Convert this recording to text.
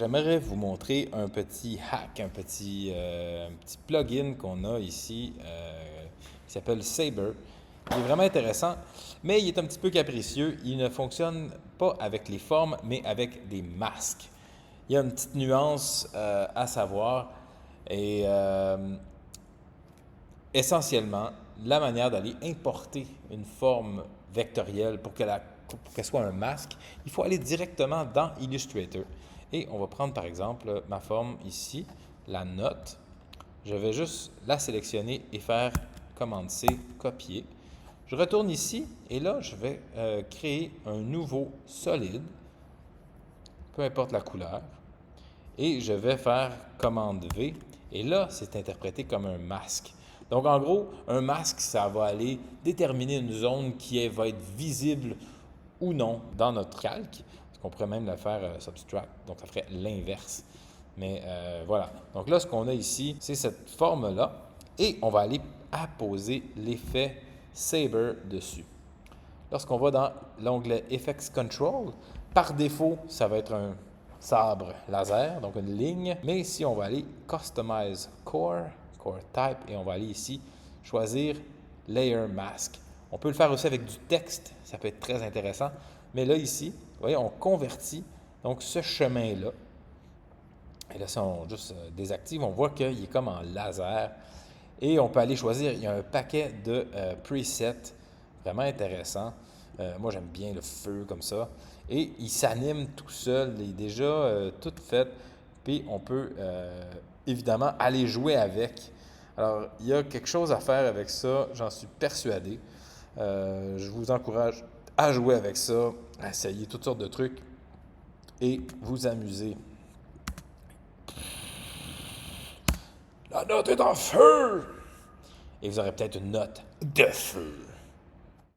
j'aimerais vous montrer un petit hack, un petit plugin qu'on a ici qui s'appelle Saber. Il est vraiment intéressant, mais il est un petit peu capricieux. Il ne fonctionne pas avec les formes, mais avec des masques. Il y a une petite nuance à savoir et essentiellement, la manière d'aller importer une forme vectorielle pour qu'elle soit un masque, il faut aller directement dans Illustrator. Et on va prendre par exemple ma forme ici, la note. Je vais juste la sélectionner et faire commande-C, copier. Je retourne ici et là, je vais créer un nouveau solide, peu importe la couleur. Et je vais faire commande V. Et là, c'est interprété comme un masque. Donc, en gros, un masque, ça va aller déterminer une zone qui va être visible ou non dans notre calque. Parce qu'on pourrait même la faire subtract, donc ça ferait l'inverse. Mais voilà. Donc là, ce qu'on a ici, c'est cette forme-là. Et on va aller apposer l'effet Saber dessus. Lorsqu'on va dans l'onglet Effects Control, par défaut, ça va être un sabre laser, donc une ligne. Mais ici, on va aller Customize Core, Core Type, et on va aller ici choisir Layer Mask. On peut le faire aussi avec du texte, ça peut être très intéressant. Mais là, ici, vous voyez, on convertit donc ce chemin-là. Et là, si on juste désactive, on voit qu'il est comme en laser. Et on peut aller choisir, il y a un paquet de presets vraiment intéressants. Moi, j'aime bien le feu comme ça. Et il s'anime tout seul, il est déjà tout fait. Puis on peut évidemment aller jouer avec. Alors, il y a quelque chose à faire avec ça, j'en suis persuadé. Je vous encourage à jouer avec ça, à essayer toutes sortes de trucs et vous amuser. La note est en feu! Et vous aurez peut-être une note de feu.